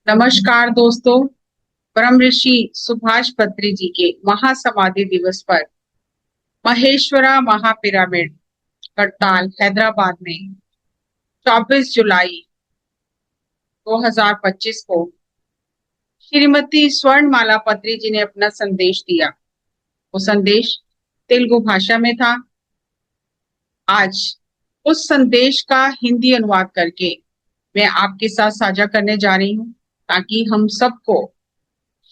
नमस्कार दोस्तों। परम ऋषि सुभाष पत्री जी के महासमाधि दिवस पर महेश्वरा महापिरामिड करताल हैदराबाद में 24 जुलाई 2025 को श्रीमती स्वर्णमाला पत्री जी ने अपना संदेश दिया। वो संदेश तेलुगु भाषा में था। आज उस संदेश का हिंदी अनुवाद करके मैं आपके साथ साझा करने जा रही हूँ, ताकि हम सबको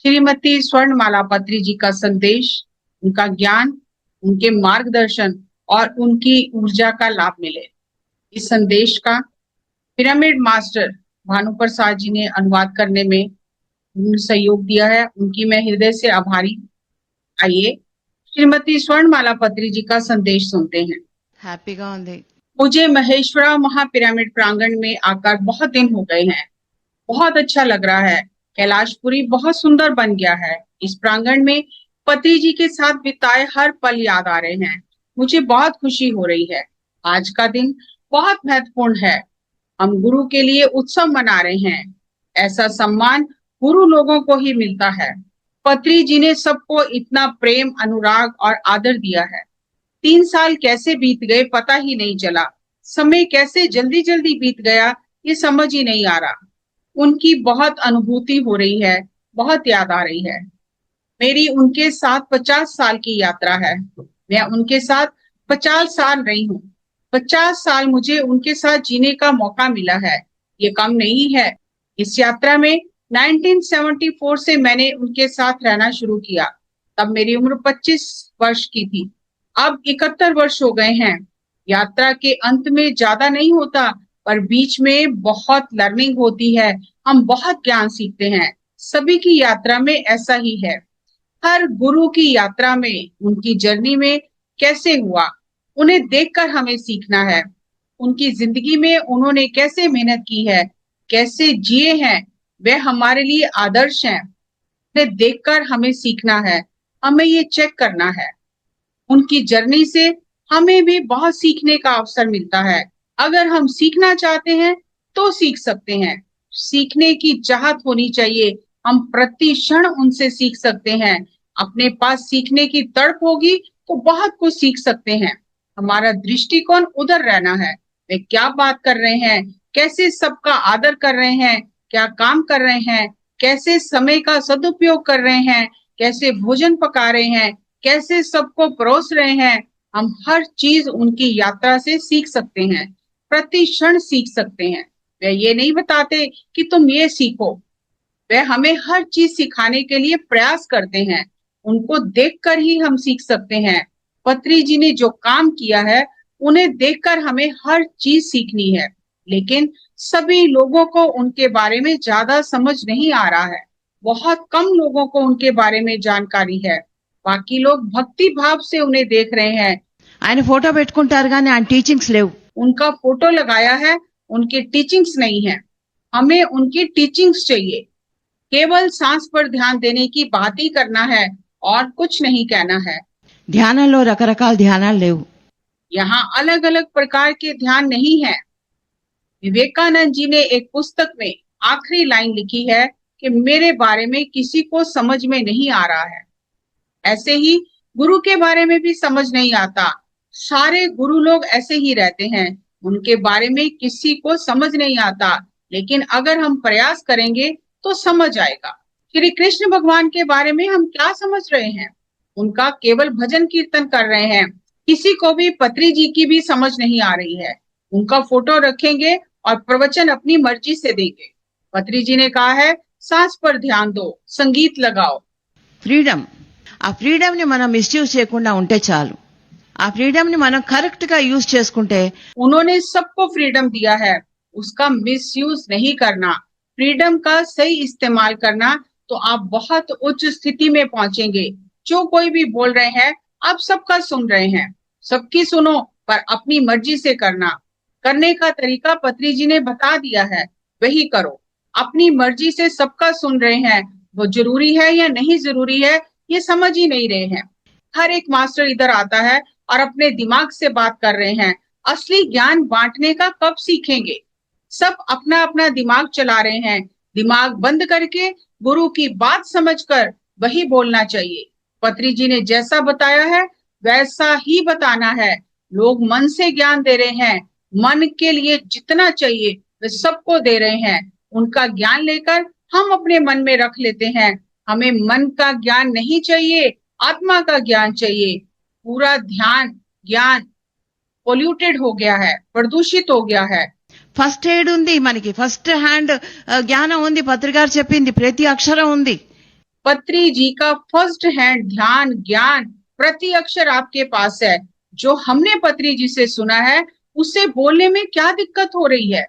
श्रीमती स्वर्णमाला पत्री जी का संदेश, उनका ज्ञान, उनके मार्गदर्शन और उनकी ऊर्जा का लाभ मिले। इस संदेश का पिरामिड मास्टर भानु प्रसाद जी ने अनुवाद करने में सहयोग दिया है। उनकी मैं हृदय से आभारी। आइए श्रीमती स्वर्णमाला पत्री जी का संदेश सुनते हैं। హ్యాపీగా ఉంది. मुझे महेश्वरा महापिरामिड प्रांगण में आकर बहुत दिन हो गए हैं। बहुत अच्छा लग रहा है। कैलाशपुरी बहुत सुंदर बन गया है। इस प्रांगण में पति जी के साथ बिताए हर पल याद आ रहे हैं। मुझे बहुत खुशी हो रही है। आज का दिन बहुत महत्वपूर्ण है। हम गुरु के लिए उत्सव मना रहे हैं। ऐसा सम्मान गुरु लोगों को ही मिलता है। पत्री जी ने सबको इतना प्रेम, अनुराग और आदर दिया है। 3 साल कैसे बीत गए पता ही नहीं चला। समय कैसे जल्दी जल्दी बीत गया ये समझ ही नहीं आ रहा। उनकी बहुत अनुभूति हो रही है, बहुत याद आ रही है। मेरी उनके साथ 50 साल की यात्रा है। मैं उनके साथ 50 साल रही हूँ। 50 साल मुझे उनके साथ जीने का मौका मिला है। ये कम नहीं है। इस यात्रा में 1974 से मैंने उनके साथ रहना शुरू किया। तब मेरी उम्र 25 वर्ष की थी। अब 71 वर्ष हो गए हैं। यात्रा के अंत में ज्यादा नहीं होता, पर बीच में बहुत लर्निंग होती है। हम बहुत ज्ञान सीखते हैं। सभी की यात्रा में ऐसा ही है। हर गुरु की यात्रा में, उनकी जर्नी में कैसे हुआ, उन्हें देखकर हमें सीखना है। उनकी जिंदगी में उन्होंने कैसे मेहनत की है, कैसे जिए हैं, वे हमारे लिए आदर्श हैं। उन्हें देखकर हमें सीखना है। हमें ये चेक करना है। उनकी जर्नी से हमें भी बहुत सीखने का अवसर मिलता है। अगर हम सीखना चाहते हैं तो सीख सकते हैं। सीखने की चाहत होनी चाहिए। हम प्रति क्षण उनसे सीख सकते हैं। अपने पास सीखने की तड़प होगी तो बहुत कुछ सीख सकते हैं। हमारा दृष्टिकोण उधर रहना है। वे क्या बात कर रहे हैं, कैसे सबका आदर कर रहे हैं, क्या काम कर रहे हैं, कैसे समय का सदुपयोग कर रहे हैं, कैसे भोजन पका रहे हैं, कैसे सबको परोस रहे हैं। हम हर चीज उनकी यात्रा से सीख सकते हैं। प्रति क्षण सीख सकते हैं। वे ये नहीं बताते कि तुम ये सीखो। वे हमें हर चीज सिखाने के लिए प्रयास करते हैं। उनको देखकर ही हम सीख सकते हैं। पत्री जी ने जो काम किया है, उन्हें देखकर हमें हर चीज सीखनी है। लेकिन सभी लोगों को उनके बारे में ज्यादा समझ नहीं आ रहा है। बहुत कम लोगों को उनके बारे में जानकारी है। बाकी लोग भक्ति भाव से उन्हें देख रहे हैं। ఆయన ఫోటో పెట్టుకుంటారు కానీ ఆయన టీచింగ్స్ లేవు. उनका फोटो लगाया है, उनके टीचिंग्स नहीं है। हमें उनकी टीचिंग्स चाहिए। केवल सांस पर ध्यान देने की बात ही करना है और कुछ नहीं कहना है। ధ్యానంలో రకరకాల ధ్యానాలు లేవు. यहाँ अलग अलग प्रकार के ध्यान नहीं है। विवेकानंद जी ने एक पुस्तक में आखिरी लाइन लिखी है कि मेरे बारे में किसी को समझ में नहीं आ रहा है। ऐसे ही गुरु के बारे में भी समझ नहीं आता। सारे गुरु लोग ऐसे ही रहते हैं। उनके बारे में किसी को समझ नहीं आता, लेकिन अगर हम प्रयास करेंगे तो समझ आएगा। श्री कृष्ण भगवान के बारे में हम क्या समझ रहे हैं? उनका केवल भजन कीर्तन कर रहे हैं। किसी को भी पत्री जी की भी समझ नहीं आ रही है। उनका फोटो रखेंगे और प्रवचन अपनी मर्जी से देंगे। पत्री जी ने कहा है, सांस पर ध्यान दो, संगीत लगाओ। ఫ్రీడమ్, ఆ ఫ్రీడమ్ ని మనం మిస్యూజ్ చేయకుండా ఉంటే చాలు. ఆ ఫ్రీడమ్ ని మనం కరెక్ట్ గా యూజ్ చేసుకుంటే उन्होंने सबको फ्रीडम दिया है, उसका मिसयूज नहीं करना। फ्रीडम का सही इस्तेमाल करना तो आप बहुत उच्च स्थिति में पहुंचेंगे। जो कोई भी बोल रहे हैं, आप सबका सुन रहे हैं। सबकी सुनो, पर अपनी मर्जी से करना। करने का तरीका पत्री जी ने बता दिया है, वही करो। अपनी मर्जी से सबका सुन रहे हैं, वो जरूरी है या नहीं जरूरी है ये समझ ही नहीं रहे हैं। हर एक मास्टर इधर आता है और अपने दिमाग से बात कर रहे हैं। असली ज्ञान बांटने का कब सीखेंगे? सब अपना अपना दिमाग चला रहे हैं। दिमाग बंद करके गुरु की बात समझकर वही बोलना चाहिए। पत्री जी ने जैसा बताया है वैसा ही बताना है। लोग मन से ज्ञान दे रहे हैं, मन के लिए जितना चाहिए वे सबको दे रहे हैं। उनका ज्ञान लेकर हम अपने मन में रख लेते हैं। हमें मन का ज्ञान नहीं चाहिए, आत्मा का ज्ञान चाहिए। पूरा ध्यान ज्ञान పొల్యూటెడ్ हो गया है, प्रदूषित हो गया है। ఫస్ట్ ఎయిడ్ ఉంది, మనకి ఫస్ట్ హ్యాండ్ జ్ఞానం ఉంది, పత్రికారు చెప్పింది ప్రతి అక్షరం ఉంది. पत्री जी का फर्स्ट हैंड ध्यान ज्ञान प्रति अक्षर आपके पास है। जो हमने पत्री जी से सुना है उसे बोलने में क्या दिक्कत हो रही है?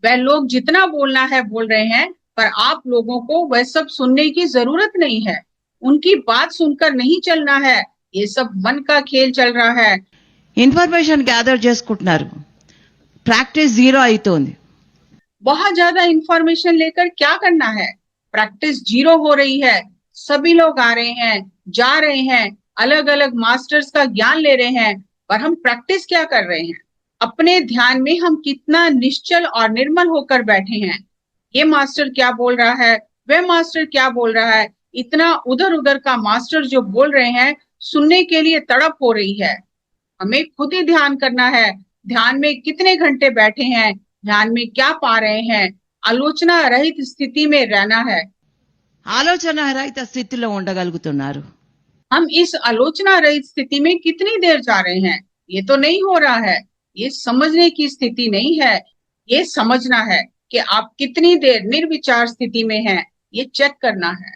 वह लोग जितना बोलना है बोल रहे हैं, पर आप लोगों को वह सब सुनने की जरूरत नहीं है। उनकी बात सुनकर नहीं चलना है। ये सब मन का खेल चल रहा है। ఇన్ఫర్మేషన్ గ్యాదర్ చేసుకుంటున్నారు, ప్రాక్టీస్ జీరో అవుతోంది. बहुत ज्यादा इंफॉर्मेशन लेकर क्या करना है? प्रैक्टिस जीरो हो रही है। सभी लोग आ रहे हैं, जा रहे हैं, अलग अलग मास्टर्स का ज्ञान ले रहे हैं, पर हम प्रैक्टिस क्या कर रहे हैं? अपने ध्यान में हम कितना निश्चल और निर्मल होकर बैठे हैं। ये मास्टर क्या बोल रहा है, वह मास्टर क्या बोल रहा है, इतना उधर उधर का मास्टर जो बोल रहे हैं सुनने के लिए तड़प हो रही है। हमें खुद ही ध्यान करना है। ध्यान में कितने घंटे बैठे हैं, ध्यान में क्या पा रहे हैं, आलोचना रहित स्थिति में रहना है। ఆలోచన రహిత స్థితిలో ఉండగలుగుతున్నారు. हम इस आलोचना रहित स्थिति में कितनी देर जा रहे हैं? ये तो नहीं हो रहा है। ये समझने की स्थिति नहीं है। ये समझना है कि आप कितनी देर निर्विचार स्थिति में हैं, ये चेक करना है।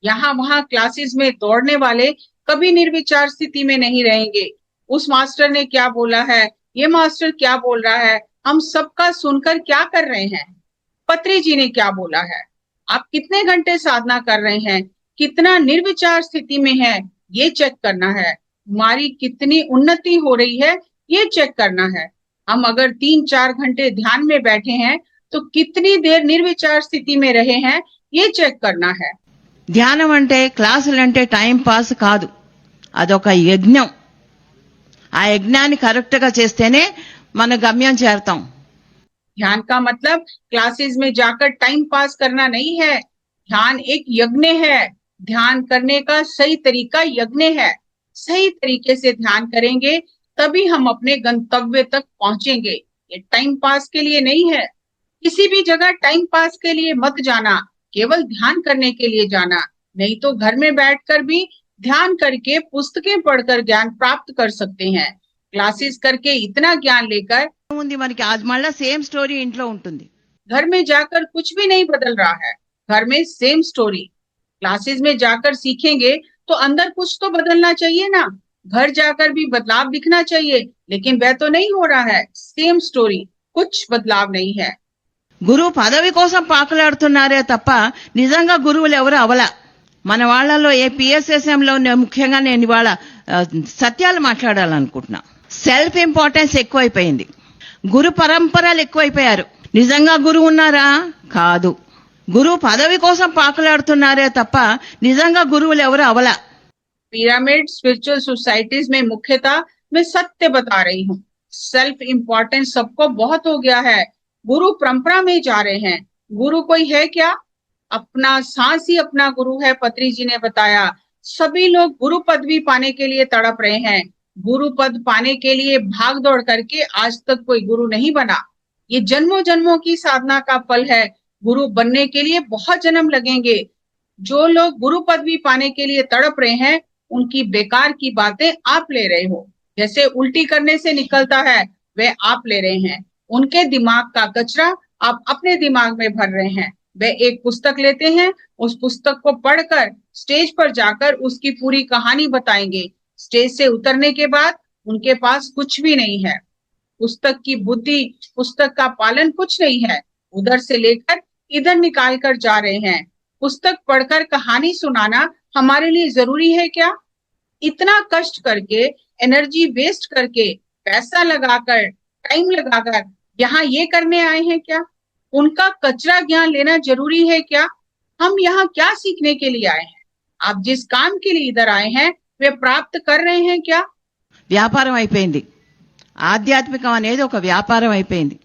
यहाँ वहां क्लासेस में दौड़ने वाले कभी निर्विचार स्थिति में नहीं रहेंगे। उस मास्टर ने क्या बोला है, ये मास्टर क्या बोल रहा है, हम सबका सुनकर क्या कर रहे हैं? पत्री जी ने क्या बोला है? आप कितने घंटे साधना कर रहे हैं, कितना निर्विचार स्थिति में है, ये चेक करना है। हमारी कितनी उन्नति हो रही है, ये चेक करना है। हम अगर 3-4 घंटे ध्यान में बैठे हैं तो कितनी देर निर्विचार स्थिति में रहे हैं, ये चेक करना है। ధ్యానం అంటే క్లాసులు అంటే టైం పాస్ కాదు, అదొక యజ్ఞం. ఆ యజ్ఞాన్ని కరెక్ట్ గా చేస్తేనే మన గమ్యం చేరతాం. ध्यान का मतलब क्लासेस में जाकर टाइम पास करना नहीं है। ध्यान एक यज्ञ है। ध्यान करने का सही तरीका यज्ञ है। सही तरीके से ध्यान करेंगे तभी हम अपने गंतव्य तक पहुंचेंगे। ये टाइम पास के लिए नहीं है। किसी भी जगह टाइम पास के लिए मत जाना, केवल ध्यान करने के लिए जाना। नहीं तो घर में बैठकर भी ध्यान करके पुस्तकें पढ़कर ज्ञान प्राप्त कर सकते हैं। क्लासेस करके इतना ज्ञान लेकर ఉంది మనకి, అది మళ్ళా సేమ్ స్టోరీ ఇంట్లో ఉంటుంది. घर में जाकर कुछ भी नहीं बदल रहा है। घर में सेम स्टोरी। क्लासेस में जाकर सीखेंगे तो अंदर कुछ तो बदलना चाहिए ना। घर जाकर भी बदलाव दिखना चाहिए, लेकिन वह तो नहीं हो रहा है। सेम स्टोरी, कुछ बदलाव नहीं है। గురువు పదవి కోసం పాకులాడుతున్నారే తప్ప నిజంగా గురువులు ఎవరు అవలా. మన వాళ్ళలో ఏ PSSM లో ముఖ్యంగా నేను ఇవాళ సత్యాలు మాట్లాడాలనుకుంటున్నా. సెల్ఫ్ ఇంపార్టెన్స్ ఎక్కువైపోయింది, గురు పరంపరలు ఎక్కువైపోయారు. నిజంగా గురువు ఉన్నారా? కాదు. గురువు పదవి కోసం పాకులాడుతున్నారే తప్ప నిజంగా గురువులు ఎవరు అవలా. पिरामिड स्पिरिचुअल सोसाइटीज में मुख्यतः मैं सत्य बता रही हूँ। सेल्फ इम्पोर्टेंस सबको बहुत हो गया है। गुरु परंपरा में जा रहे हैं। गुरु कोई है क्या? अपना सांस ही अपना गुरु है। पत्री जी ने बताया सभी लोग गुरु पदवी पाने के लिए तड़प रहे हैं। गुरु पद पाने के लिए भाग दौड़ करके आज तक कोई गुरु नहीं बना। ये जन्मों जन्मों की साधना का फल है। गुरु बनने के लिए बहुत जन्म लगेंगे। जो लोग गुरु पदवी पाने के लिए तड़प रहे हैं उनकी बेकार की बातें आप ले रहे हो। जैसे उल्टी करने से निकलता है वे आप ले रहे हैं। उनके दिमाग का कचरा आप अपने दिमाग में भर रहे हैं। वे एक पुस्तक लेते हैं, उस पुस्तक को पढ़कर स्टेज पर जाकर उसकी पूरी कहानी बताएंगे। स्टेज से उतरने के बाद उनके पास कुछ भी नहीं है। पुस्तक की बुद्धि, पुस्तक का पालन कुछ नहीं है। उधर से लेकर इधर निकाल कर जा रहे हैं। पुस्तक पढ़कर कहानी सुनाना हमारे लिए जरूरी है क्या? इतना कष्ट करके, एनर्जी वेस्ट करके, पैसा लगाकर, टाइम लगाकर यहाँ ये करने आए हैं क्या? उनका कचरा ज्ञान लेना जरूरी है क्या? हम यहाँ क्या सीखने के लिए आए हैं? आप जिस काम के लिए इधर आए हैं वे प्राप्त कर रहे हैं क्या? వ్యాపారం అయిపోయింది. ఆధ్యాత్మికం అనేది ఒక వ్యాపారం అయిపోయింది.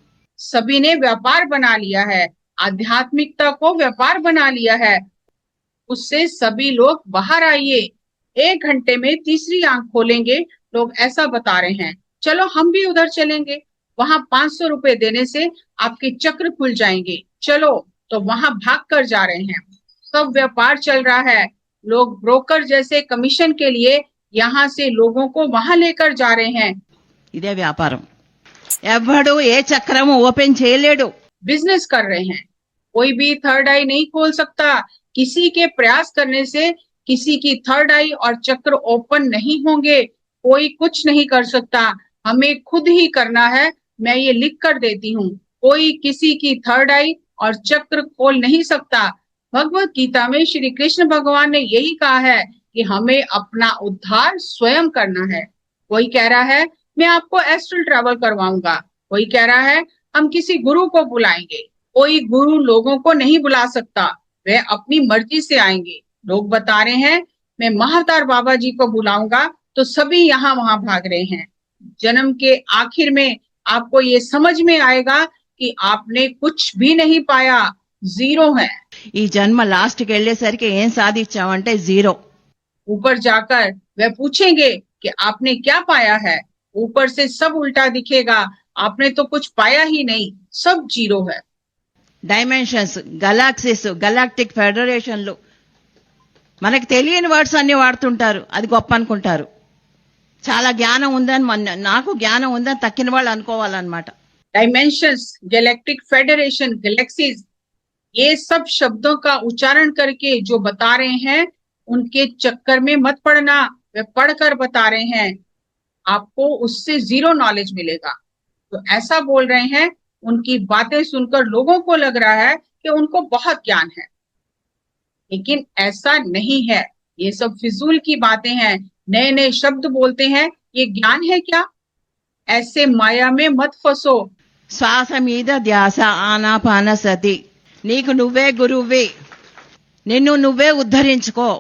सभी ने व्यापार बना लिया है। आध्यात्मिकता को व्यापार बना लिया है। उससे सभी लोग बाहर आइए, 1 घंटे में तीसरी आंख खोलेंगे, लोग ऐसा बता रहे हैं। चलो हम भी उधर चलेंगे, वहां 500 रुपए देने से आपके चक्र खुल जाएंगे, चलो। तो वहां भाग कर जा रहे हैं। सब व्यापार चल रहा है। लोग ब्रोकर जैसे कमीशन के लिए यहाँ से लोगों को वहां लेकर जा रहे हैं। ఇదే వ్యాపారం. ఎవ్వడు ఏ చక్రము ఓపెన్ చేయలేడు. बिजनेस कर रहे हैं। कोई भी थर्ड आई नहीं खोल सकता। किसी के प्रयास करने से किसी की थर्ड आई और चक्र ओपन नहीं होंगे। कोई कुछ नहीं कर सकता, हमें खुद ही करना है। मैं ये लिख कर देती हूँ, कोई किसी की थर्ड आई और चक्र खोल नहीं सकता। भगवत गीता में श्री कृष्ण भगवान ने यही कहा है कि हमें अपना उद्धार स्वयं करना है। कोई कह रहा है मैं आपको एस्ट्रल ट्रैवल करवाऊंगा, कोई कह रहा है हम किसी गुरु को बुलाएंगे। कोई गुरु लोगों को नहीं बुला सकता, वे अपनी मर्जी से आएंगे। लोग बता रहे हैं मैं महाअवतार बाबा जी को बुलाऊंगा, तो सभी यहाँ वहां भाग रहे हैं। जन्म के आखिर में आपको ये समझ में आएगा कि आपने कुछ भी नहीं पाया, जीरो है। ఈ జన్మ లాస్ట్కి వెళ్ళేసరికి ఏం సాధించావంటే జీరో. ऊपर जाकर वे पूछेंगे कि आपने क्या पाया है। ऊपर से सब उल्टा दिखेगा, आपने तो कुछ पाया ही नहीं, सब जीरो है। డైమెన్షన్స్, గెలాక్సీస్, గెలాక్టిక్ ఫెడరేషన్లు, మనకి తెలియని వర్డ్స్ అన్ని వాడుతుంటారు. అది గొప్ప అనుకుంటారు. చాలా జ్ఞానం ఉందని నాకు జ్ఞానం ఉందని తక్కిన వాళ్ళు అనుకోవాలన్నమాట. डायमेंशंस, गैलेक्टिक फेडरेशन, गैलेक्सीज, ये सब शब्दों का उच्चारण करके जो बता रहे हैं उनके चक्कर में मत पड़ना। वे पढ़कर बता रहे हैं, आपको उससे जीरो नॉलेज मिलेगा। तो ऐसा बोल रहे हैं। उनकी बातें सुनकर लोगों को लग रहा है कि उनको बहुत ज्ञान है, लेकिन ऐसा नहीं है। ये सब फिजूल की बातें हैं। नए नए शब्द बोलते हैं, ये ज्ञान है क्या? ऐसे माया में मत फंसो। శ్వాస మీద ధ్యాస, ఆనాపాన సతి. నీకు నువ్వే గురువే, నిన్ను నువ్వే ఉద్ధరించుకో.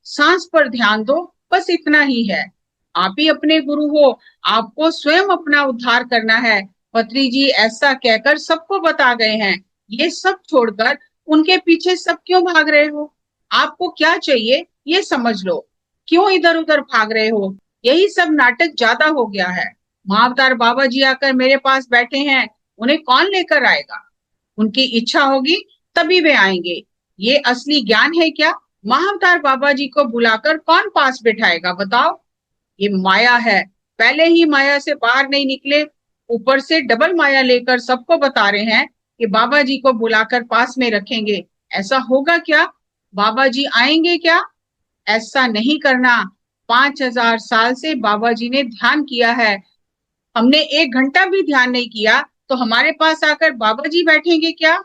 सांस पर ध्यान दो, बस इतना ही है। आप ही अपने गुरु हो, आपको स्वयं अपना उद्धार करना है। पत्री जी ऐसा कहकर सबको बता गए हैं। ये सब छोड़कर उनके पीछे सब क्यों भाग रहे हो? आपको क्या चाहिए ये समझ लो। क्यों इधर उधर भाग रहे हो? यही सब नाटक ज्यादा हो गया है। महाअवतार बाबा जी आकर मेरे पास बैठे हैं, उन्हें कौन लेकर आएगा? उनकी इच्छा होगी तभी वे आएंगे। ये असली ज्ञान है क्या? महाअवतार बाबा जी को बुलाकर कौन पास बिठाएगा बताओ? ये माया है। पहले ही माया से बाहर नहीं निकले, ऊपर से डबल माया लेकर सबको बता रहे हैं कि बाबा जी को बुलाकर पास में रखेंगे। ऐसा होगा क्या? बाबा जी आएंगे क्या? ऐसा नहीं करना। 5000 साल से बाबा जी ने ध्यान किया है, हमने 1 घंटा भी ध्यान नहीं किया, तो हमारे पास आकर बाबा जी बैठेंगे क्या?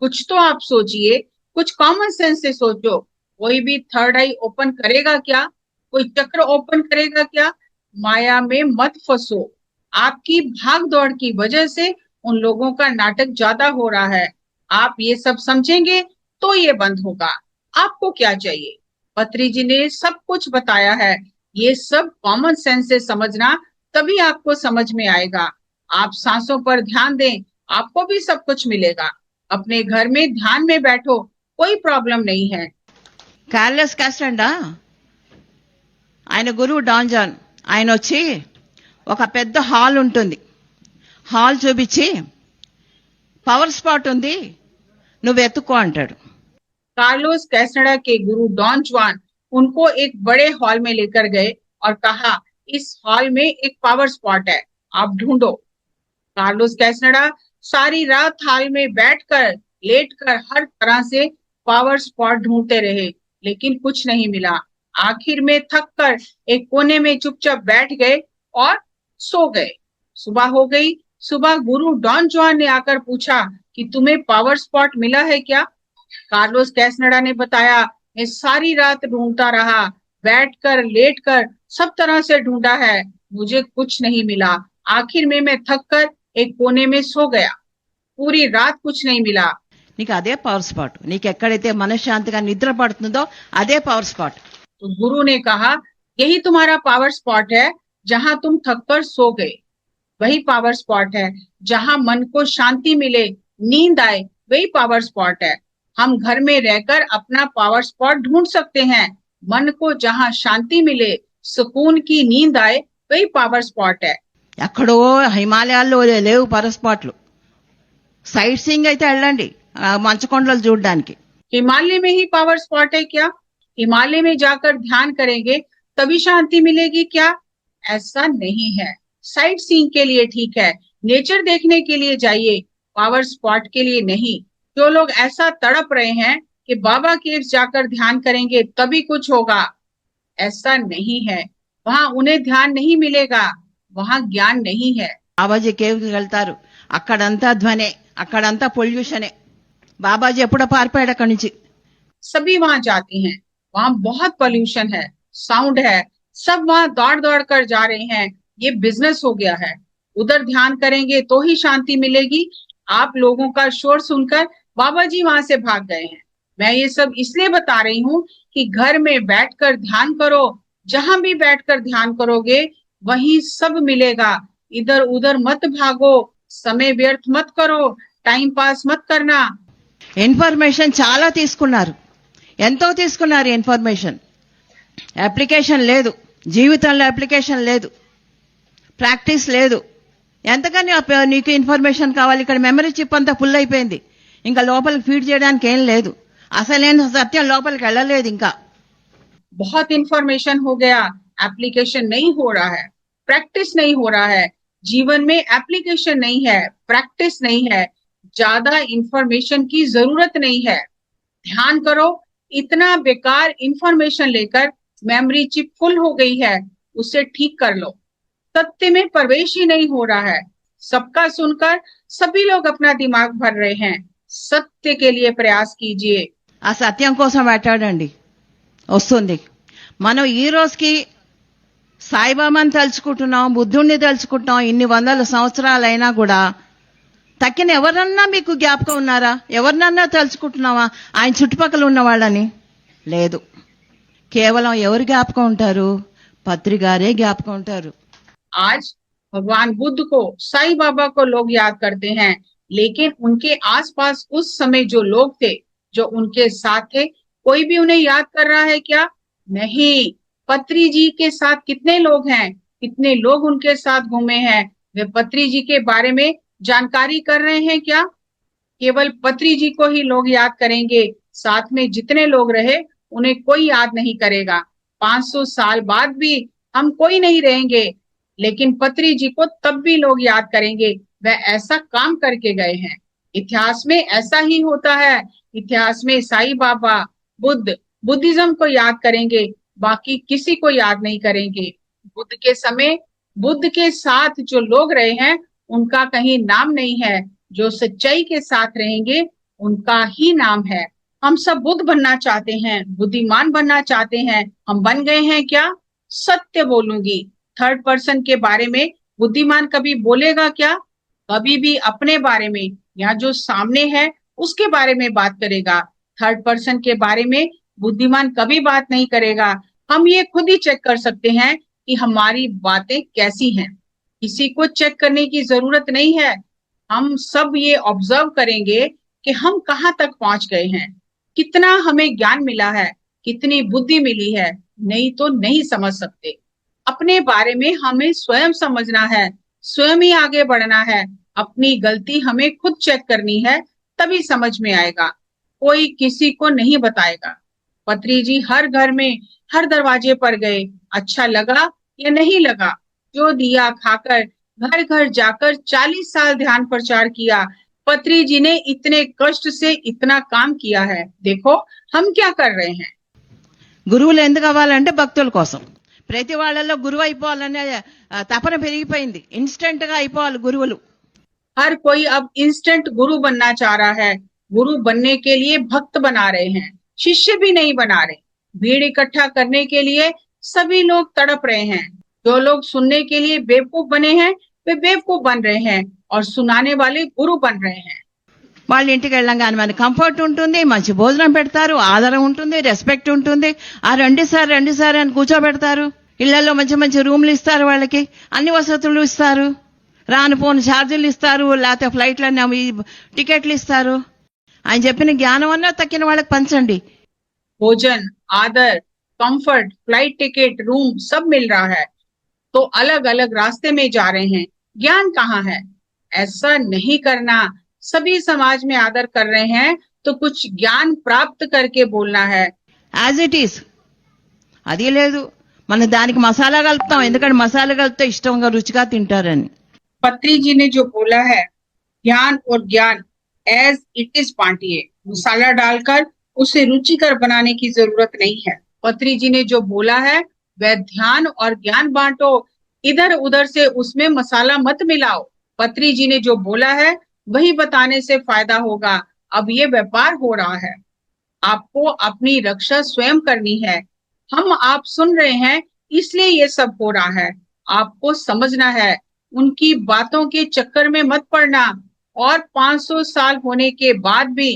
कुछ तो आप सोचिए, कुछ कॉमन सेंस से सोचो। कोई भी थर्ड आई ओपन करेगा क्या? कोई चक्र ओपन करेगा क्या? माया में मत फंसो। आपकी भाग दौड़ की वजह से उन लोगों का नाटक ज्यादा हो रहा है। आप ये सब समझेंगे तो ये बंद होगा। आपको क्या चाहिए? पत्री जी ने सब कुछ बताया है। ये सब कॉमन सेंस से समझना, तभी आपको समझ में आएगा। आप सांसों पर ध्यान दें, आपको भी सब कुछ मिलेगा। अपने घर में ध्यान में बैठो, कोई प्रॉब्लम नहीं है। కార్లెస్ కాస్టండా, ఆయన గురువు డాన్ జాన్, ఆయన వచ్చి ఒక పెద్ద హాల్ ఉంటుంది, హాల్ చూపించి పవర్ స్పాట్ ఉంది నువ్వు ఎత్తుకో అంటాడు. कार्लोस कैसनडा के गुरु डॉन जुआन उनको एक बड़े हॉल में लेकर गए और कहा इस हॉल में एक पावर स्पॉट है, आप ढूंढो। कार्लोस कैसनडा सारी रात हॉल में बैठकर लेटकर हर तरह से पावर स्पॉट ढूंढते रहे, लेकिन कुछ नहीं मिला। आखिर में थक कर एक कोने में चुपचाप बैठ गए और सो गए। सुबह हो गई। सुबह गुरु डॉन जुआन ने आकर पूछा कि तुम्हें पावर स्पॉट मिला है क्या? कार्लोस कैसनडा ने बताया मैं सारी रात ढूंढता रहा, बैठकर लेटकर सब तरह से ढूंढा है, मुझे कुछ नहीं मिला। आखिर में मैं थक कर एक कोने में सो गया, पूरी रात कुछ नहीं मिला। నీకు అదే పవర్ స్పాట్. నీకు ఎక్కడైతే మనశ్శాంతిగా నిద్ర పడుతుందో అదే పవర్ స్పాట్. तो गुरु ने कहा यही तुम्हारा पावर स्पॉट है, जहां तुम थक कर सो गए। वही पावर स्पॉट है जहां मन को शांति मिले, नींद आए, वही पावर स्पॉट है। हम घर में रहकर अपना पावर स्पॉट ढूंढ सकते हैं। मन को जहाँ शांति मिले, सुकून की नींद आए, वही पावर स्पॉट है। ఎక్కడో హిమాలయాల్లో లేవు పవర్ స్పాట్లు. సైట్ సీయింగ్ అయితే వెళ్ళండి మంచకొండలు చూడడానికి. हिमालय में ही पावर स्पॉट है क्या? हिमालय में जाकर ध्यान करेंगे तभी शांति मिलेगी क्या? ऐसा नहीं है। साइट सीइंग के लिए ठीक है, नेचर देखने के लिए जाइए, पावर स्पॉट के लिए नहीं। जो लोग ऐसा तड़प रहे हैं कि बाबा केव्स जाकर ध्यान करेंगे तभी कुछ होगा, ऐसा नहीं है। वहाँ उन्हें ध्यान नहीं मिलेगा, वहाँ ज्ञान नहीं है। బాబాజీ కేవ్కి వెళ్తారు, అక్కడంతా ధ్వనే, అక్కడంతా పొల్యూషనే. బాబాజీ ఎప్పుడో పారిపోయాడు అక్కడి నుంచి. सभी वहां जाते हैं, वहां बहुत पोल्यूशन है, साउंड है, सब वहां दौड़ दौड़ कर जा रहे हैं। ये बिजनेस हो गया है। उधर ध्यान करेंगे तो ही शांति मिलेगी। आप लोगों का शोर सुनकर बाबा जी वहां से भाग गए हैं। मैं ये सब इसलिए बता रही हूँ कि घर में बैठकर ध्यान करो। जहां भी बैठकर ध्यान करोगे वहीं सब मिलेगा। इधर उधर मत भागो, समय व्यर्थ मत करो, टाइम पास मत करना। ఇన్ఫర్మేషన్ చాలా తీసుకున్నారు, ఎంతో తీసుకున్నారు ఇన్ఫర్మేషన్. అప్లికేషన్ లేదు, జీవితంలో అప్లికేషన్ లేదు, ప్రాక్టీస్ లేదు. ఎంతకని నీకు ఇన్ఫర్మేషన్ కావాలి? ఇక్కడ మెమరీ చిప్ అంతా ఫుల్ అయిపోయింది, ఇంకా లోపలికి ఫీడ్ చేయడానికి ఏం లేదు. అసలేం సత్యం లోపలికి వెళ్ళలేదు ఇంకా. बहुत इंफॉर्मेशन हो गया, एप्लीकेशन नहीं हो रहा है, प्रैक्टिस नहीं हो रहा है। जीवन में एप्लीकेशन नहीं है, प्रैक्टिस नहीं है। ज्यादा इंफॉर्मेशन की जरूरत नहीं है। ध्यान करो। इतना बेकार इंफॉर्मेशन लेकर मेमोरी चिप फुल हो गई है, उसे ठीक कर लो। सत्य में प्रवेश ही नहीं हो रहा है। सबका सुनकर सभी लोग अपना दिमाग भर रहे हैं। सत्य के लिए प्रयास कीजिए। ఆ సత్యం కోసం మాట్లాడండి, వస్తుంది. మనం ఈ రోజుకి సాయిబాబాని తలుచుకుంటున్నాం, బుద్ధుణ్ణి తలుచుకుంటున్నాం. ఇన్ని వందల సంవత్సరాలైనా కూడా తక్కిన ఎవరన్నా మీకు జ్ఞాపకం ఉన్నారా? ఎవరినన్నా తలుచుకుంటున్నావా ఆయన చుట్టుపక్కల ఉన్న వాళ్ళని? లేదు. కేవలం ఎవరు జ్ఞాపకం ఉంటారు? పత్రి గారే జ్ఞాపకం ఉంటారు. आज भगवान बुद्ध को, साईं बाबा को लोग याद करते हैं, लेकिन उनके आसपास उस समय जो लोग थे, जो उनके साथ थे, कोई भी उन्हें याद कर रहा है क्या? नहीं। पत्री जी के साथ कितने लोग हैं, कितने लोग उनके साथ घूमे हैं, वे पत्री जी के बारे में जानकारी कर रहे हैं क्या? केवल पत्री जी को ही लोग याद करेंगे, साथ में जितने लोग रहे उन्हें कोई याद नहीं करेगा। 500 साल बाद भी हम कोई नहीं रहेंगे, लेकिन पत्री जी को तब भी लोग याद करेंगे, वह ऐसा काम करके गए हैं। इतिहास में ऐसा ही होता है। इतिहास में साईं बाबा, बुद्धिज्म को याद करेंगे, बाकी किसी को याद नहीं करेंगे। बुद्ध के समय बुद्ध के साथ जो लोग रहे हैं उनका कहीं नाम नहीं है। जो सच्चाई के साथ रहेंगे उनका ही नाम है। हम सब बुद्ध बनना चाहते हैं, बुद्धिमान बनना चाहते हैं। हम बन गए हैं क्या? सत्य बोलूंगी। थर्ड पर्सन के बारे में बुद्धिमान कभी बोलेगा क्या? कभी भी अपने बारे में या जो सामने है उसके बारे में बात करेगा। थर्ड पर्सन के बारे में बुद्धिमान कभी बात नहीं करेगा। हम ये खुद ही चेक कर सकते हैं कि हमारी बातें कैसी हैं। किसी को चेक करने की जरूरत नहीं है। हम सब ये ऑब्जर्व करेंगे कि हम कहाँ तक पहुंच गए हैं, कितना हमें ज्ञान मिला है, कितनी बुद्धि मिली है। नहीं तो नहीं समझ सकते। अपने बारे में हमें स्वयं समझना है, स्वयं ही आगे बढ़ना है। अपनी गलती हमें खुद चेक करनी है, तभी समझ में आएगा। कोई किसी को नहीं बताएगा। पत्री जी हर घर में, हर दरवाजे पर गए। अच्छा लगा या नहीं लगा, जो दिया खाकर घर घर जाकर 40 साल ध्यान प्रचार किया। पत्री जी ने इतने कष्ट से इतना काम किया है। देखो हम क्या कर रहे हैं। గురువులు ఎందుకు అవ్వాలంటే భక్తుల కోసం. ప్రతి వాళ్ళలో గురువు అయిపోవాలనే తపన పెరిగిపోయింది. ఇన్స్టెంట్ గా అయిపోవాలి గురువులు. हर कोई अब इंस्टेंट गुरु बनना चाह रहा है। गुरु बनने के लिए भक्त बना रहे हैं, शिष्य भी नहीं बना रहे। भीड़ इकट्ठा करने के लिए सभी लोग तड़प रहे हैं। जो लोग सुनने के लिए बेवकूफ बने हैं वे बेवकूफ बन रहे हैं और सुनाने वाले गुरु बन रहे हैं। వాళ్ళ ఇంటికి వెళ్ళంగానే మనకి కంఫర్ట్ ఉంటుంది, మంచి భోజనం పెడతారు, ఆదరం ఉంటుంది, రెస్పెక్ట్ ఉంటుంది. ఆ రండి సార్ అని కూర్చోబెడతారు. ఇళ్లలో మంచి మంచి రూమ్లు ఇస్తారు, వాళ్ళకి అన్ని వసతులు ఇస్తారు, రాను పోను ఛార్జీలు ఇస్తారు, లేకపోతే ఫ్లైట్లన్నీ టికెట్లు ఇస్తారు. ఆయన చెప్పిన జ్ఞానం అన్నా తక్కిన వాళ్ళకి పంచండి. भोजन, आदर, कंफर्ट, फ्लाइट टिकट, रूम सब मिल रहा है तो अलग अलग रास्ते में जा रहे हैं, ज्ञान कहाँ है? ऐसा नहीं करना। सभी समाज में आदर कर रहे हैं तो कुछ ज्ञान प्राप्त करके बोलना है। యాజ్ ఇట్ ఈస్ అది లేదు, మనం దానికి మసాలా కలుపుతాం, ఎందుకంటే మసాలా కలిపితే ఇష్టంగా రుచిగా తింటారని. पत्री जी ने जो बोला है, ध्यान और ज्ञान एज इट इज बांटिए, मसाला डालकर उसे रुचिकर बनाने की जरूरत नहीं है। पत्री जी ने जो बोला है वह ध्यान और ज्ञान बांटो, इधर उधर से उसमें मसाला मत मिलाओ। पत्री जी ने जो बोला है वही बताने से फायदा होगा। अब ये व्यापार हो रहा है, आपको अपनी रक्षा स्वयं करनी है। हम आप सुन रहे हैं इसलिए ये सब हो रहा है, आपको समझना है। उनकी बातों के चक्कर में मत पड़ना। और 500 साल होने के बाद भी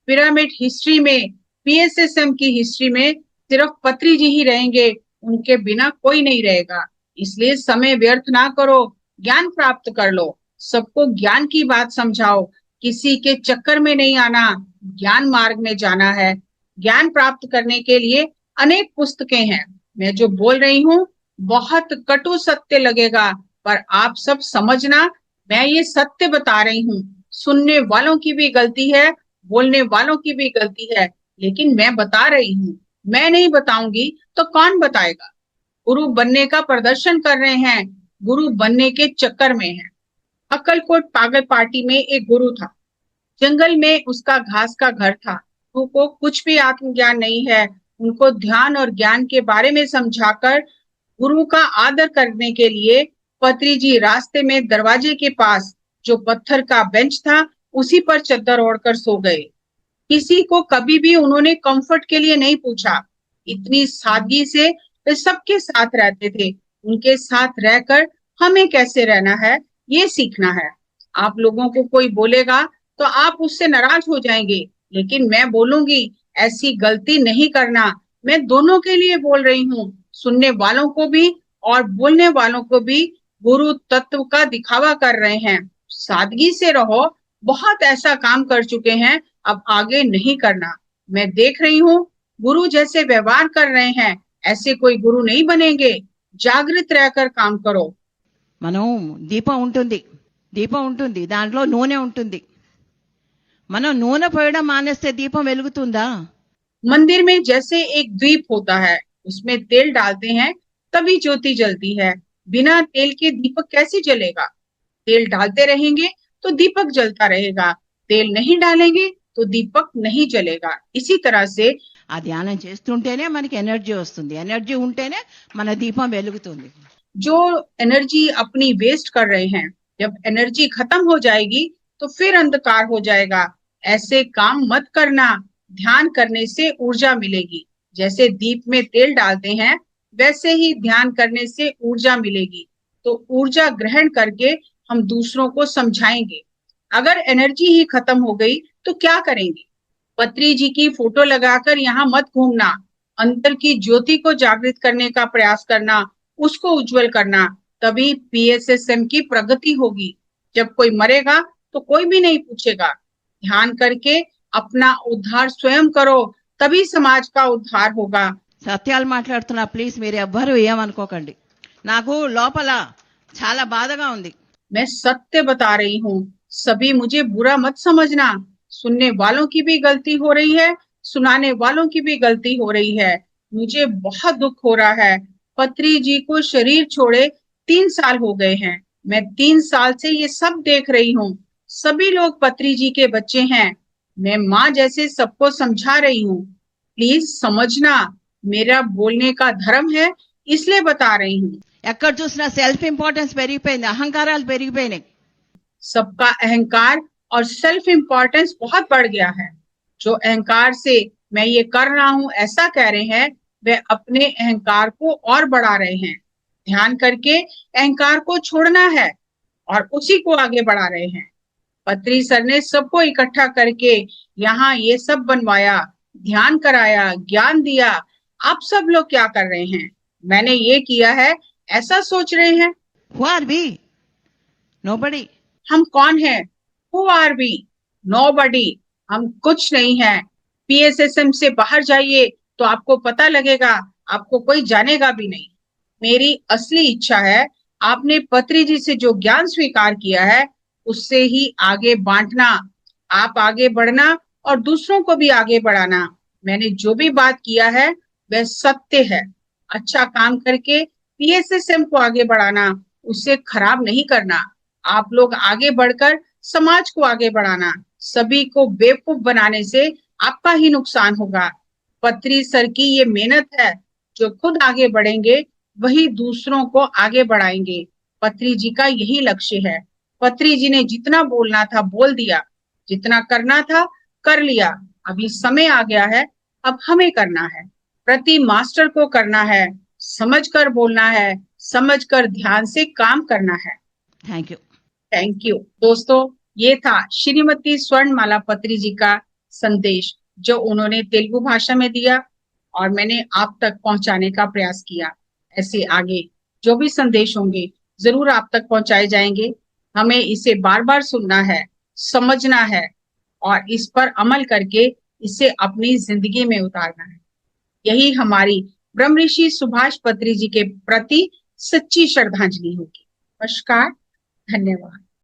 पिरामिड हिस्ट्री में, पीएसएसएम की हिस्ट्री में सिर्फ पत्री जी ही रहेंगे, उनके बिना कोई नहीं रहेगा। इसलिए समय व्यर्थ ना करो, ज्ञान प्राप्त कर लो। सबको ज्ञान की बात समझाओ, किसी के चक्कर में नहीं आना, ज्ञान मार्ग में जाना है। ज्ञान प्राप्त करने के लिए अनेक पुस्तकें हैं। मैं जो बोल रही हूँ बहुत कटु सत्य लगेगा, पर आप सब समझना, मैं ये सत्य बता रही हूँ। सुनने वालों की भी गलती है, बोलने वालों की भी गलती है, लेकिन मैं बता रही हूँ। मैं नहीं बताऊंगी तो कौन बताएगा? गुरु बनने का प्रदर्शन कर रहे हैं, गुरु बनने के चक्कर में है। अक्कलकोट पागल पार्टी में एक गुरु था, जंगल में उसका घास का घर था। गुरु को कुछ भी आत्मज्ञान नहीं है। उनको ध्यान और ज्ञान के बारे में समझाकर गुरु का आदर करने के लिए पत्री जी रास्ते में दरवाजे के पास जो पत्थर का बेंच था उसी पर चद्दर ओढ़कर सो गए। किसी को कभी भी उन्होंने कंफर्ट के लिए नहीं पूछा। इतनी सादगी से वे सबके साथ रहते थे। उनके साथ रहकर हमें कैसे रहना है ये सीखना है। आप लोगों को कोई बोलेगा तो आप उससे नाराज हो जाएंगे, लेकिन मैं बोलूंगी ऐसी गलती नहीं करना। मैं दोनों के लिए बोल रही हूँ, सुनने वालों को भी और बोलने वालों को भी। गुरु तत्व का दिखावा कर रहे हैं, सादगी से रहो। बहुत ऐसा काम कर चुके हैं, अब आगे नहीं करना। मैं देख रही हूँ गुरु जैसे व्यवहार कर रहे हैं, ऐसे कोई गुरु नहीं बनेंगे। जागृत रहकर काम करो। మనం దీపం ఉంటుంది, దీపం ఉంటుంది, దాంట్లో నూనె ఉంటుంది. మనం నూనె పోయడం మానేస్తే దీపం వెలుగుతుందా? मंदिर में जैसे एक द्वीप होता है, उसमें तेल डालते हैं तभी ज्योति जलती है। बिना तेल के दीपक कैसे जलेगा? तेल डालते रहेंगे तो दीपक जलता रहेगा, तेल नहीं डालेंगे तो दीपक नहीं जलेगा। इसी तरह से ఆ ధ్యానం చేస్తుంటేనే మనకి ఎనర్జీ వస్తుంది, ఎనర్జీ ఉంటేనే మన దీపం వెలుగుతుంది. जो एनर्जी अपनी वेस्ट कर रहे हैं, जब एनर्जी खत्म हो जाएगी तो फिर अंधकार हो जाएगा। ऐसे काम मत करना। ध्यान करने से ऊर्जा मिलेगी। जैसे दीप में तेल डालते हैं वैसे ही ध्यान करने से ऊर्जा मिलेगी। तो ऊर्जा ग्रहण करके हम दूसरों को समझाएंगे। अगर एनर्जी ही खत्म हो गई तो क्या करेंगे? पत्री जी की फोटो लगाकर यहाँ मत घूमना। अंतर की ज्योति को जागृत करने का प्रयास करना, उसको उज्जवल करना, तभी पीएसएसएम की प्रगति होगी। जब कोई मरेगा तो कोई भी नहीं पूछेगा। ध्यान करके अपना उद्धार स्वयं करो, तभी समाज का उद्धार होगा। సత్యాలు మాట్లాడుతున్నా, ప్లీజ్ మీరు ఎవ్వరూ ఏమనుకోకండి. నాకు లోపల చాలా బాధగా ఉంది. मैं सत्य बता रही हूँ, सभी मुझे बुरा मत समझना। सुनने वालों की भी गलती हो रही है, सुनाने वालों की भी गलती हो रही है। मुझे बहुत दुख हो रहा है। पत्री जी को शरीर छोड़े 3 साल हो गए हैं। मैं 3 साल से ये सब देख रही हूँ। सभी लोग पत्री जी के बच्चे हैं। मैं माँ जैसे सबको समझा रही हूँ। प्लीज समझना, मेरा बोलने का धर्म है, इसलिए बता रही हूँ। ఎక్కడ చూసినా సెల్ఫ్ ఇంపార్టెన్స్ పెరిగిపోయింది, అహంకారాలు పెరిగిపోయినాయి. सबका अहंकार और सेल्फ इम्पोर्टेंस बहुत बढ़ गया है। जो अहंकार से मैं ये कर रहा हूँ ऐसा कह रहे हैं, वे अपने अहंकार को और बढ़ा रहे हैं। ध्यान करके अहंकार को छोड़ना है और उसी को आगे बढ़ा रहे हैं। पत्री सर ने सबको इकट्ठा करके यहाँ ये सब बनवाया, ध्यान कराया, ज्ञान दिया। आप सब लोग क्या कर रहे हैं? मैंने ये किया है ऐसा सोच रहे हैं? Who are we? నోబడీ. हम कौन हैं? Who are we? Nobody. हम कुछ नहीं है। पीएसएसएम से बाहर जाइए तो आपको पता लगेगा, आपको कोई जानेगा भी नहीं। मेरी असली इच्छा है, आपने पत्री जी से जो ज्ञान स्वीकार किया है उससे ही आगे बांटना, आप आगे बढ़ना और दूसरों को भी आगे बढ़ाना। मैंने जो भी बात किया है वह सत्य है। अच्छा काम करके पीएसएसएम को आगे बढ़ाना, उसे खराब नहीं करना। आप लोग आगे बढ़कर समाज को आगे बढ़ाना। सभी को बेवकूफ बनाने से आपका ही नुकसान होगा। पत्री सर की ये मेहनत है, जो खुद आगे बढ़ेंगे वही दूसरों को आगे बढ़ाएंगे। पत्री जी का यही लक्ष्य है। पत्री जी ने जितना बोलना था बोल दिया, जितना करना था कर लिया। अभी समय आ गया है, अब हमें करना है। प्रति मास्टर को करना है, समझकर बोलना है, समझकर ध्यान से काम करना है। Thank you. Thank you. दोस्तों, ये था श्रीमती स्वर्णमाला पत्री जी का संदेश जो उन्होंने तेलुगु भाषा में दिया और मैंने आप तक पहुंचाने का प्रयास किया। ऐसे आगे जो भी संदेश होंगे जरूर आप तक पहुंचाए जाएंगे। हमें इसे बार बार सुनना है, समझना है और इस पर अमल करके इसे अपनी जिंदगी में उतारना है। यही हमारी ब्रह्म ऋषि सुभाष पत्री जी के प्रति सच्ची श्रद्धांजलि होगी। नमस्कार, धन्यवाद।